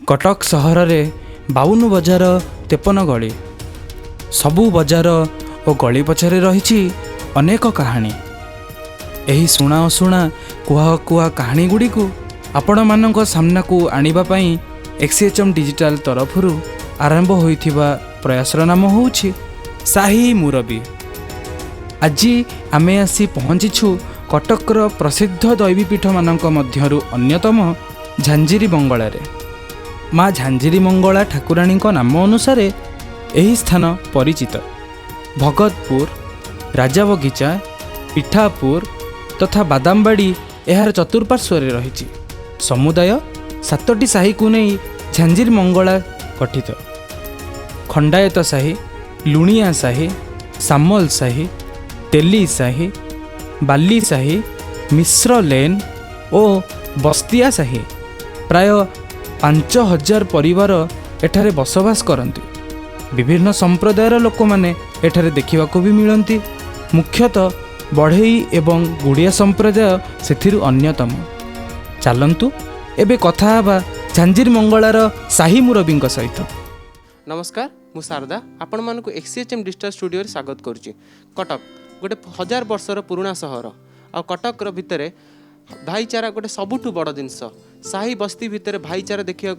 कटक सहर रे 52 बजार 53 गली सबु बजार और गली पछरे रही अनेक कहानी। एही शुणा अशुणा कुआ कुआ कहानी गुड़ी को आपण मानक सामना को आनिबा पई एक्सएचएम डिजिटल तरफरु आरंभ होइथिबा प्रयासर नाम होउछि साही मुरबी। आज आमे आसी पहुँचीछु कटकर प्रसिद्ध दैवीपीठ मानक मध्यरु अन्यतम झांझिरी मंगला रे। माँ झांझिरी मंगला ठाकुराणी नाम अनुसार एही स्थान परिचित। भगतपुर, राजा बगीचा, पिठापुर तथा बादामबाड़ी यार चतुर्पार्श्व रही समुदाय 7टी साही को नहीं झांझिरी मंगला गठित। खंडायत साही, लुणिया साही, सामल साही, तेली साही, बाली साही, मिश्र लेन और बस्तिया साही प्राय 5000 परिवार एठारे बसवास करती। विभिन्न संप्रदायर लोक माने एठारे देखा भी मिलती। मुख्यतः बढ़ई एवं गुड़िया संप्रदाय से अन्यतम। चलतु एबे कथा हबा झांझिरी मंगलार साही मुरबी सहित। नमस्कार, मु शारदा आपण मानक एक्सएचएम डिजिटल स्टूडियो स्वागत करुच्ची। कटक गोटे 1000 वर्षर पुराना सहर आ कटक भितर भाईचारा गोटे सबुठु बड़ जिनस। साही बस्ती भितर भाईचारा देखा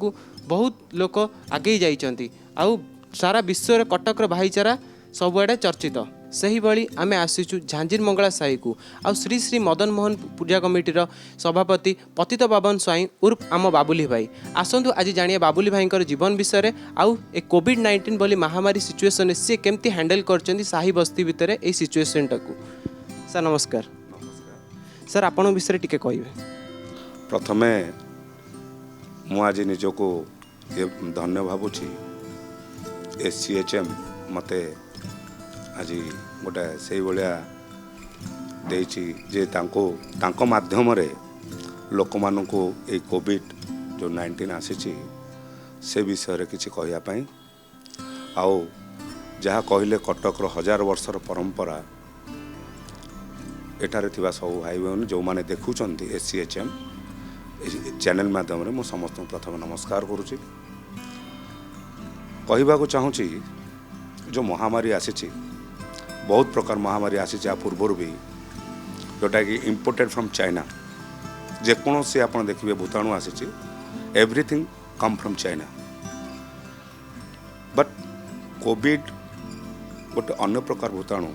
बहुत लोक आगे जाइछंती आउ सारा विश्व रे कटक भाईचारा सबुआडे चर्चित। सही भली आमे आसीचु झांझिरी मंगला साही को आ श्री श्री मदन मोहन पूजा कमिटीर सभापति पतित पावन स्वाई उर्फ आम बाबुली भाई। आसतु आज जानिए बाबुली भाई जीवन विषय आउ ए कोविड-19 बोली महामारी सिचुएसन सी केमती हैंडल करचंदी साही बस्ती भितर ए सिचुएसन टाकू। सर नमस्कार। सर आपण विषय टिके कहिबे। प्रथमे मु आज निजको ये धन्य भावुची एससीएचएम मते आज गोटे से भाया देची जे तांको माध्यम रे लोक मानू ये कोविड जो 19 आसी से विषय किसी कहवाई आओ जहाँ कहले कटकर 1000 वर्षर परंपरा एठारे थिबा सब भाई बहन जो माने देखुचंती एससीएचएम चैनल माध्यम रे मु समस्त प्रथम नमस्कार करुची। कहवा को चाहूँगी जो महामारी आसी बहुत प्रकार महामारी आसी पूर्वर भी जोटा कि इम्पोर्टेड फ्रॉम चाइना जेकोसी आप देखिए भूताणु आसी everything come from China but Covid गोटे अन्य प्रकार भूताणु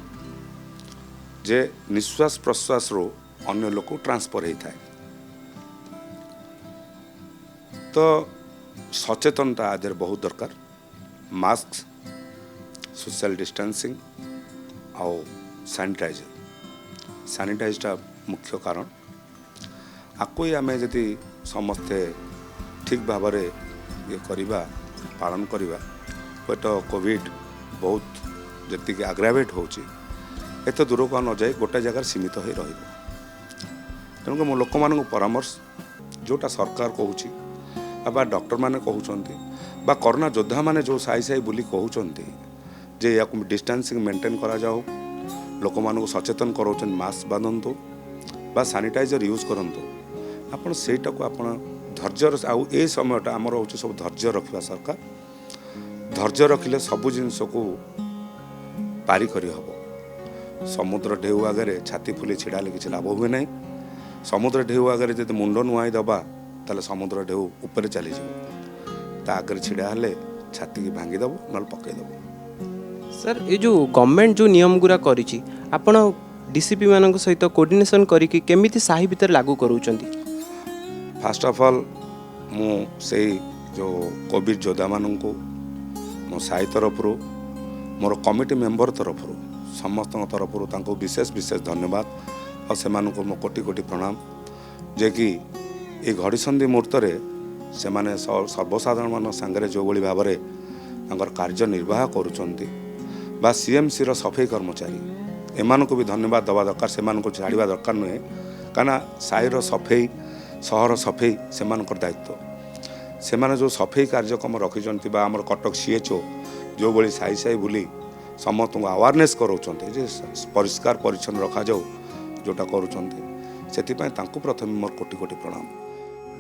जे निश्वास प्रश्वास रो अन्य लोक ट्रांसफर होता है। तो सचेतनता आज बहुत दरकार। मास्क, सोशल डिस्टेंसिंग आउ सैनिटाइजटा मुख्य कारण। आपको ही आम जदि समस्ते ठीक भाव ये करवा पालन करवा हुए तो कोविड बहुत जी आग्रावेट होची एत दूर को न जाए गोटे जगार सीमित हो रही। तेणुक मो लोक मान परामर्श जोटा सरकार कहूँ बा डॉक्टर माने कहउचंती बा कोरोना योद्धा माने जो साई साई बुली कहउचंती जे या डिस्टेंसिंग मेंटेन करा जाओ लोक मान सचेतन कराउचन मास्क बांधतु बा सैनिटाइजर यूज करंतु आपण सेटा को आपण धैर्य आउ ए समयटा आमर हो सब धैर्य रखा। सरकार धैर्य रखिले सबु जिनस को पारी करी हबो। समुद्र ढेउ आगे छाती फुली छिड़ाले किसी लाभ हुए ना। समुद्र ढेउ आगे जब मुंड नुआई दबा ताले समुद्र ढेउ ऊपर चली ता आगे छिड़ा हेले छाती की भांगी दब न पकईदब। सर ये जो गवर्नमेंट जो नियम गुरा करिछि आपण डीसीपी मानक सहित कोऑर्डिनेशन करिकि केमिति साही भीतर लागू करूचंती। फास्ट ऑफ ऑल मु से जो कोविड योद्धा मानू मो साही तरफ मोर कमिटी मेंबर तरफ समस्त तरफ विशेष विशेष धन्यवाद और से मो कोटि कोटि प्रणाम जे कि ये घड़ीसंधि मुहूर्त से माने सर्वसाधारण मान सांगे जो भाई भाव में कार्य निर्वाह करुँच बा सीएमसी रो सफाई कर्मचारी एमान को भी धन्यवाद दवा दरकार। से छाड़ा दरकार नुहे कहीं साईर सफाई सहर सफाई से दायित्व से जो सफाई कार्यक्रम रखी आम कटक सीएचओ जो भाई साई साई बुली समस्त अवेयरनेस कराउछन्ते जे परिष्कार परिच्छन्न रखा जाऊ जोटा करुछन्ते से प्रथम मोर कोटि कोटि प्रणाम।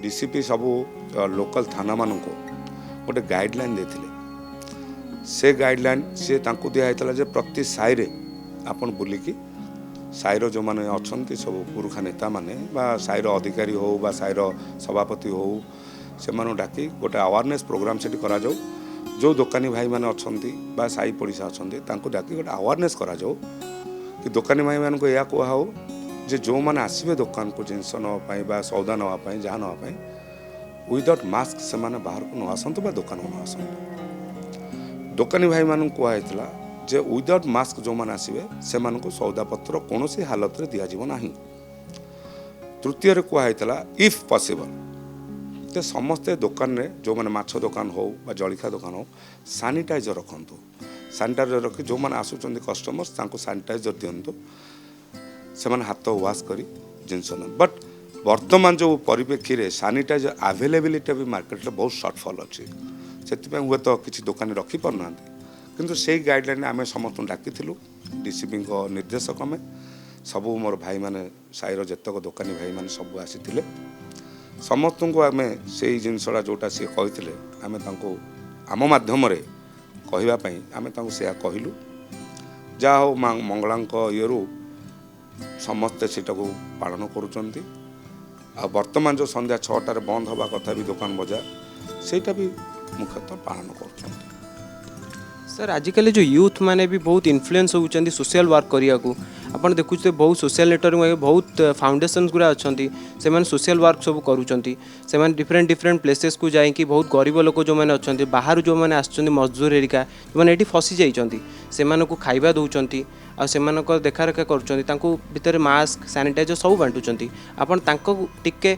डीसीपी सबू लोकल थाना मान को गोटे गाइडलाइन देथिले से गाइडलाइन सी तांको दिया होता जे प्रति साई आपण बुलिकी साईर जो मैंने अच्छा सब पुरुखा नेता माने बा साईर अधिकारी हो बा साईर सभापति हो से डाकी गोटे अवेयरनेस प्रोग्राम से करा जाऊ जो दोकानी भाई मैंने अच्छा साई पड़िशा अच्छा डाकी गोटे अवेयरनेस करा जाऊ कि दोकानी भाई मान को यह कह हो जे जो मैंने आसवे दुकान को जिनस नापी बा सौदा नापी जहाँ नापी विदाउट मास्क से बाहर को न आसतु बा दुकान को न आसतु दोकानी भाई मान कहला जे विदाउट मास्क जो मैंने आसवे से सौदा पत्र कौन हालत में दिज्व ना। तृतीय कहला इफ पॉसिबल तो समस्ते दुकान रे जो मैंने माछ दुकान हो बा जलिखा दुकान हो सानिटाइजर रखु सानिटाइजर रखी जो मैंने आसुच्च कस्टमर्स सानिटाइजर दिंतु से हाथ वाश कर जिनस बट वर्तमान जो परिप्रेक्षी में सानिटाइजर अवेलेबिलिटी भी मार्केट में बहुत सर्टफल अच्छी से हुए तो किसी दुकान रखिपारना किंतु से गाइडलाइन आम समस्त डाकी डीसीपी निर्देशक में सबू मोर भाई मैंने साईर जेतक दुकानी भाई मैंने सब आसी समस्त को आम से जिनसा जोटा सी कही आम आम मध्यम कहवाई आम से कहलु जहा हो मंगला ये समस्ते सीटा को पालन करुँच वर्तमान जो संध्या 6टार बंद हवा कथा भी दुकान बजार सेटा भी मुख्यतः पालन कर। सर आजिकल जो यूथ माने भी बहुत इन्फ्लुएंस होती सोशल वर्क करने को आपड़ देखुचे बहुत सोशल नेटवर्क बहुत फाउंडेशन गुड़ा अच्छा से सोशल वर्क सब करुँच डिफरेंट डिफरेंट प्लेसेस को जाकि बहुत गरीब लोक जो मैंने अच्छा बाहर जो मैंने आसुच्च मजदूर हेरिका जो मैंने फसी जाइए से खाଇବା दौरान आ देखा रेखा कर मास्क सैनिटाइजर सब बांटुंट आपन टिके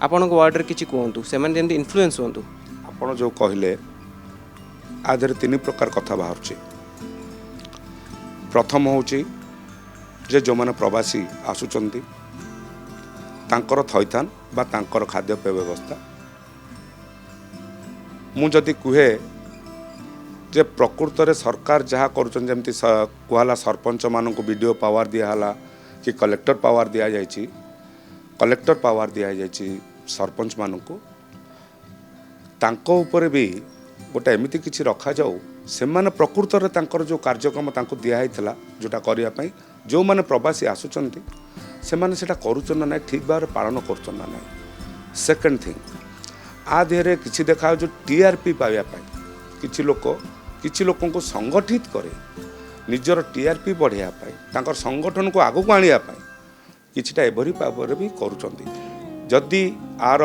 आपण वार्ड किसी कहतु से इन्फ्लुएंस हूँ आप जो कहले आधे 3 प्रकार कथा बाहर प्रथम हूँ जे जो मैंने प्रवासी आसुचंती तांकर थैथान बा तांकर खाद्यपेय व्यवस्था मु जदि कहे जे प्रकृत रे सरकार जहाँ करमती कहला सरपंच मान को वीडियो पावर दिहला कि कलेक्टर पावर दि जाइए कलेक्टर पावर दि जाइए सरपंच मान को तांको ऊपर भी गोटे एमती किसी रखा जाऊ से माने प्रकृत रे तांकर जो कार्यक्रम तांको दिया हितला जोटा करने जो माने प्रवासी आसुचंती से माने सेटा करूचन ना ठीक भाव पालन करुचन ना। सेकंड थिंग आ देहरे किसी देखा जो टीआरपी पाइबा किसी लोक को संगठित करे निजर टीआरपी बढ़ाई तांकर संगठन को आगू आनिया किछिटा एभरी भाव भी करुचंती जदि आर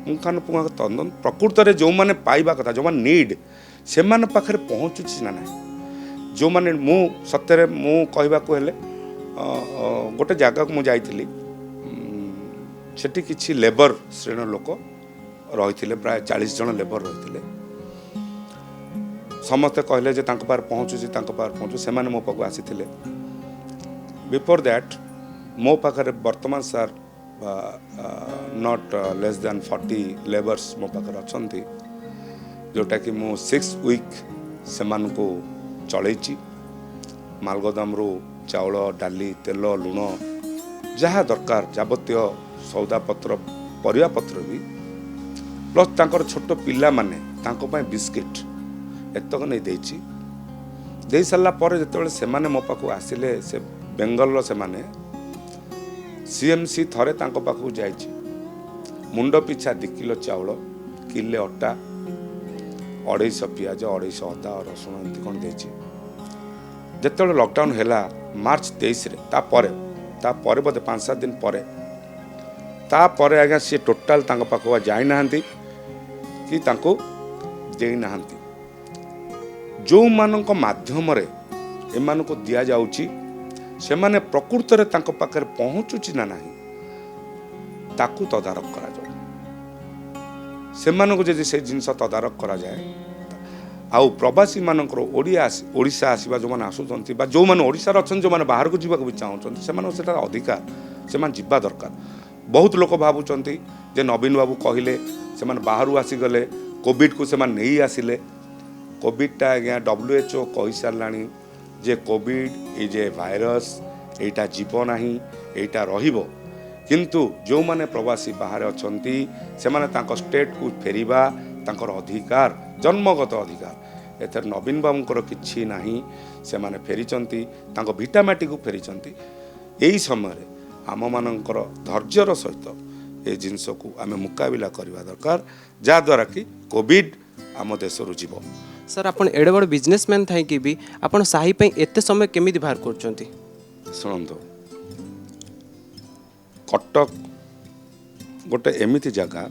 पुंखानुपुंख तदन प्रकृत में जो मैंने पाइबा कथा जो मैंने नीड से पाखे पहुँचुची ना ना जो मैंने मु सत्य मु कहवा हेले गोटे जगह को मुझे सेठी किछि लेबर श्रेणी लोक रही प्राय 40 जन लेबर रही समस्ते कहले जे तांको पार पहुँचुची से मो पाक आसी बिफोर दैट मो पाखे वर्तमान सार नॉट लेस देन 40 लेबर्स मो पाखे अच्छा जोटा कि मु 6 वीक से को चलैची मालगोदाम रू चाउल डाली तेल लुण जहाँ दरकार जाबतीय सौदा पत्र परिया पत्र भी प्लस तांकर छोट पिला माने तांको पाए बिस्किट एतक नहीं देची दे सारा पर जिते से मो पाखु आसिले से बेंगल से माने सीएमसी थरे तांको पाखु जाइची मुंड पिछा 2 किलो चाउल किले अटा 250 पियाज 250 अदा रसुण एमती कौन देची जिते लॉकडाउन हैला मार्च 23 रे तापर बोधे 5-7 दिन पर आज्ञा सी टोटाल पाखु जाई नाहंती कि तांको देई नाहंती जो मानक माध्यम रे एमान को दिया जाउची से माने प्रकृत रे तांको पाखर पहुँचुची ना नाही ताकू तदारक करा जाऊ से मानक जदि से जिनस तदारक करा जाए आउ प्रवासी मानकर ओडिशा आसवा जो मैंने आसुचंती बा जो मैंने ओडिशा अच्छा जो मैंने बाहर को जीवा भी चाहूँगी से अधिकार से जीवा दरकार बहुत लोक भावुंट जे नवीन बाबू कहले से बाहर आसीगले कोविड को से नहीं आसिले कोविडटा आज्ञा WHO कही सारा जे कोविड इज ए भाइरस एटा जीव ना एटा रहिबो किंतु जो माने प्रवासी बाहर अछंती से माने तांको स्टेट को फेरिबा तांकर अधिकार जन्मगत अधिकार एथर नवीन बाबूंकर किछि नाही से माने फेरिचंती तांको भिटामाटी को फेरिचंती एही समय आम मानकर धैर्यर सहित ए जिनस को आम मुकाबिला करवा दरकार जा द्वारा कि कोविड आम देश रु जीव। सर आपण एडे बड़ बिजनेसमैन थाई कि भी आपण साही पे एते समय केमिति बाहर करचंती? शुणु कटक गोटे एमिति जगह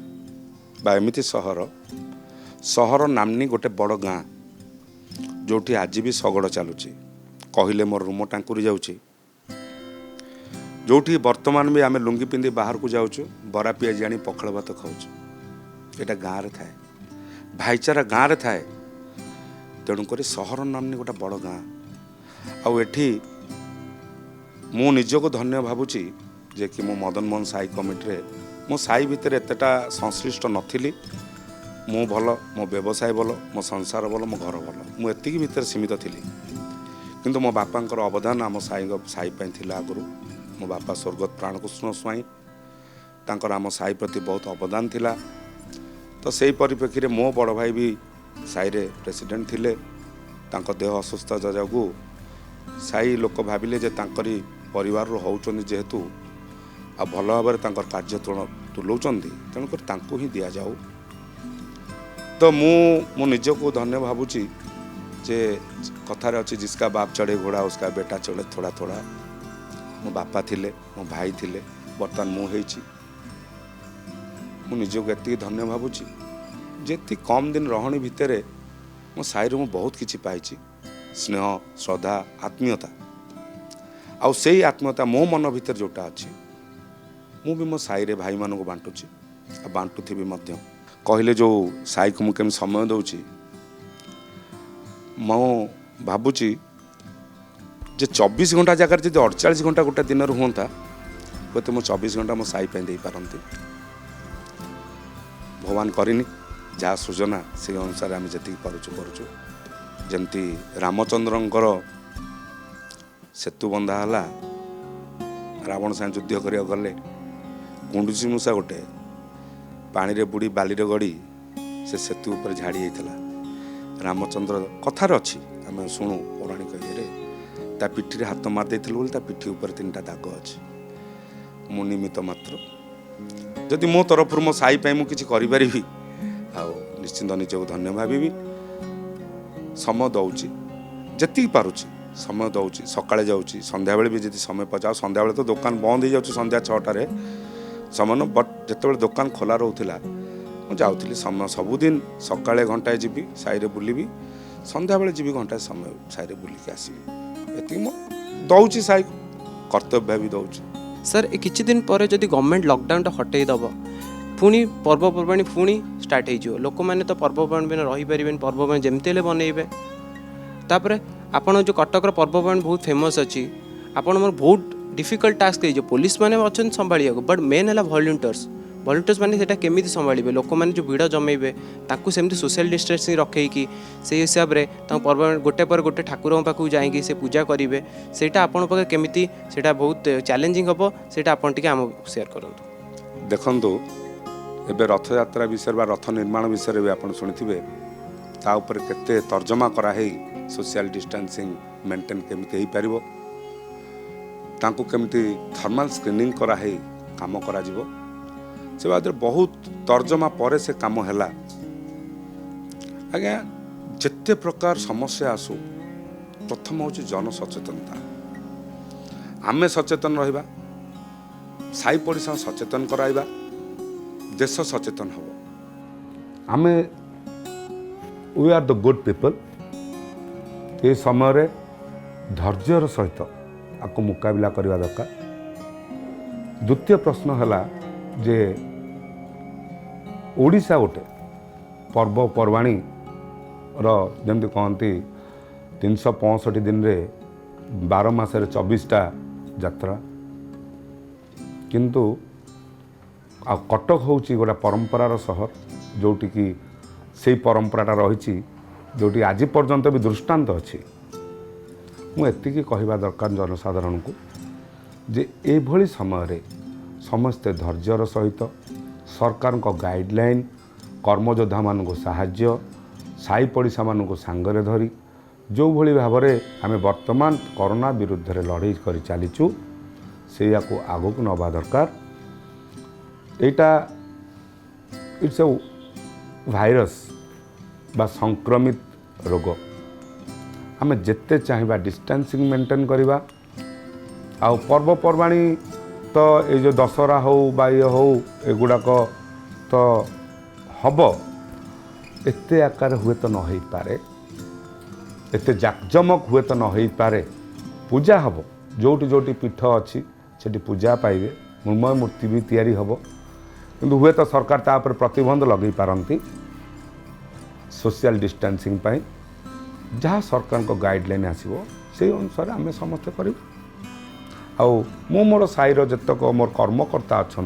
बा एमिति सहर नामनी गोटे बड़ गाँ जोठी आज भी शगड़ चलुची कहले मोर रूम टांकुरी जाऊँगी जोठी वर्तमान भी आम लुंगी पिंधि बाहर को जाऊँ बरा पियाजी आनी पखाल भात खाऊँ एटा गाँव रे थाए भाईचारा गाँव रे थाए तेणुक सहर नामनी गोटे बड़ गाँ आउ एठी मु निजको धन्य भावुची जे कि मो मदन मोहन साई कमिटी मो साई भितर एतेटा संश्लिष्ट नथिली मु भल मो व्यवसाय भल मो संसार भल मो घर भल मु एतिकी भितर सीमित थिली किंतु मो बापांकर अवदान आम साई पे थिला आगुरु मो बापा स्वर्गत प्राणकृष्ण स्वाई तांकर आम साई प्रति बहुत अवदान थिला तो सेही परिप्रेक्षी मो बड़ भाई भी साई रे प्रेसिडेंट थिले तांको देह असुस्थ जगू साई लोक भाविले जे तांकरी परिवार रो होउचंदी जेहेतु आ भल भाव कार्य तुलाउंट तेणुकर तांको ही दिया जाऊ तो मु निजको धन्य भावुची जे कथार अच्छी जिसका बाप चढ़े घोड़ा उसका बेटा चढ़े थोड़ा थोड़ा मो बापा थिले मो भाई थिले बर्तमान मु निजको एति धन्य भावुची जेति कम दिन रहणी भितर मो साई मु बहुत किछि पाइछि स्नेह श्रद्धा आत्मीयता आउ से आत्मीयता मो मन भितर जोटा अच्छी मु भी मो साई रे भाई मानक बांटुची बांटुथी मध्य कहले जो साई को मुझे समय दूची मो भावुची जे 24 घंटा जगह जब 48 घंटा गोटे दिन हूँ तो मो 24 घंटा मो साई पे दे पारती भगवान करनी जहाँ सृजना से अनुसार आम जी पार्चु जमती रामचंद्रंकर सेतु बंधा है रावण साथ युद्ध करा गले गुंडुची मूषा गोटे पानी रे बुड़ी बाली रे गड़ी से सेतु ऊपर झाड़ी होता रामचंद्र कथार अच्छी आम शुणु पौराणिक ये ता पिठी रे हाथ मार देथिलु बोली ता पिठी ऊपर 3टा दाग अच्छी मु निमित्त मात्र जदि मो तरफ मो साई पे मु किछि करि परिबी आ निश्चिंत निजको धन्य भावी समय दौची जति पारुची समय दौची सकाळे जाऊँगी संध्या बेले भी जदि समय पचाओ संध्या बेले तो दुकान बंद हो जाऊँ संध्या 6टारे समय न बट जिते दोकान खोला रोला मुझे जाऊँगी समय सबुदिन सकाळे घंटाए जीवी साई बुलबी संध्या बेले जीवी घंटाए समय साई बुलिकी आसबि एति मो दौची साई कर्तव्य भी दौची। सर ए किछि दिन पर जदि गवर्नमेंट लॉकडाउन टा हटई दब पुणी पर्वपर्वाणी पुणी स्टार्ट हो लोक मैंने तो पर्वपर्वाणी बिना रही पारे पर्वपर्वाणी जमती हेले बनइबे तापर आपण जो कटक पर्वपर्वाणी बहुत फेमस अच्छी आपण मोर बहुत डिफिकल्ट टास्क है जो पुलिस मैंने अच्छा संभाल बट मेन है वॉलंटियर्स मैंने सेटा केमिति संभालिबे लोक मैंने जो भिड़ जमेबे ताकू सेमती सोशल डिस्टेंसिंग रखेकी से हिसाब रे पर्व गोटे पर गोटे ठाकुर पाखु जाइए से पूजा करेंगे सेटा आपण पाखे केमिति सेटा बहुत चैलेंजिंग हम सेटा आपण टिके आम शेयर करंतु। देखंतु एबे रथ यात्रा विषय बा रथ निर्माण विषय भी आपण सुनिथिबे ता ऊपर केते तर्जमा करा है सोशल डिस्टेंसिंग मेंटेन केमिति हेई परिबो तांको केमिति थर्मल स्क्रीनिंग करा है काम करा जिवो से बाद बहुत तर्जमा पर से काम हैला आज्ञा जिते प्रकार समस्या आसू प्रथम हूँ जन सचेतनता आमे सचेतन रहिबा साई पड़िशा सचेतन कराइबा देश सचेतन हम आमे we are the good people ये समय धैर्यर सहित आपको मुकाबिला करने दरकार। द्वितीय प्रश्न है जे ओडिशा गोटे पर्वपर्वाणी जमती कहती 365 दिन रे 12 मासरे 24टा यात्रा किंतु आ कटक होची गोटे परंपरार सहर जोटी की से परंपराटा रही जोटी आज पर्यंत भी दृष्टांत अच्छी मुझे कहवा दरकार जनसाधारण को जे एभली समय समस्ते धैर्यर सहित सरकार गाइडलाइन कर्मयोद्धा मानक साहाय्य साई पड़िशा मानक सांगरे धरी जो भली भाव में आम वर्तमान कोरोना विरुद्ध रे लड़ाई कर चलीचु से या आग को नवा दरकार। यहाँ इट्स ए भाइरस बा संक्रमित रोग आम जिते चाहिए डिस्टेंसिंग मेंटेन करवा आउ पर्वपर्वाणी तो ये जो दशहरा हो बा ये हो एगुड़ाक तो हम एते आकार हुए तो न हो पारे एते जाकजमक हुए तो न हो पारे पूजा हम जोटी जोटी पीठ अच्छी से पूजा पाइबे मृण्मय मूर्ति भी तैयारी हम किंतु हुए तो सरकार तापर प्रतिबंध लगे पारती सोशल डिस्टेंसिंग पाई जहाँ सरकार को गाइडलाइन आसो से अनुसार आम समस्ते करूँ आउ मु मोर साईर जतक मोर कर्मकर्ता अच्छा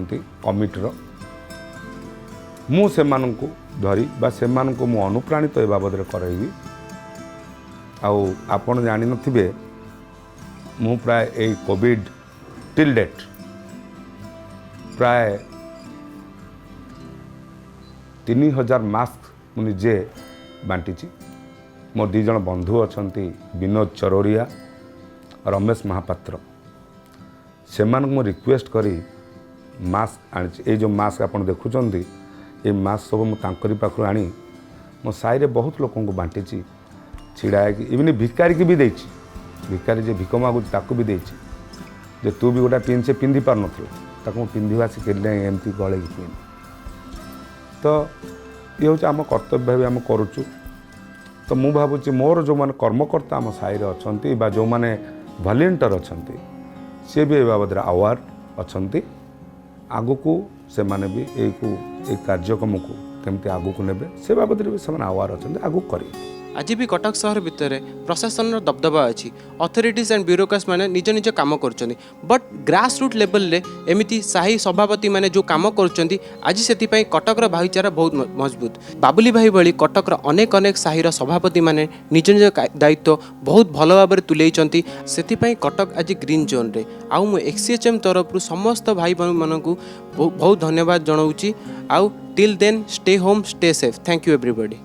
कमिटर मु से धरी बा से मु अनुप्राणित ए बाबद करैबी आउ आपण जानि नथिबे मु प्राय ए कोविड टिल डेट प्राय 3000 मास्क मु निजे बांटी मोर 2 जन बंधु अच्छा विनोद चरोरिया रमेश महापात्र से मु रिक्वेस्ट करी मास्क आनी जो मास्क आप देखुं ये मास्क सब मुझे पाखु आनी मो साई बहुत लोक बांटी छिड़ा इवन भिकारी की भी देची भिकारी जे भिक मागु ताकू भी देची जे तू भी गोटा पिन से पिंधि पार नथु पिंधा शिखेले एमती गले पिन तो ये हूँ आम कर्तव्य भाव आम करुचु तो मु भावुँ मोर जो मैंने कर्मकर्ता आम साई अच्छा जो मैंने भलेंटियर अच्छा सी भी ए बाबद अवार अच्छा आगु को से माने भी ये कार्यक्रम को केमती आगु को नेबे से बाबद भी से अवार अच्छा आगु करेंगे। आज भी कटक सहर भितर प्रशासन दबदबा अच्छी अथॉरिटीज एंड ब्यूरोक्रेट्स माने निज निज काम कर बट ग्रास रूट लेवल ले एमिति साही सभापति माने जो काम कर आज से कटकर भाईचारा बहुत मजबूत बाबुली भाई भली कटकर अनेक अनेक साहीर सभापति माने निज निज दायित्व बहुत भल भाव में तुले से कटक आज ग्रीन जोन रे आउ मु एक्सीएचएम तरफ समस्त भाई मान को बहुत धन्यवाद जनाऊँगी आउ till then stay home stay safe thank you everybody.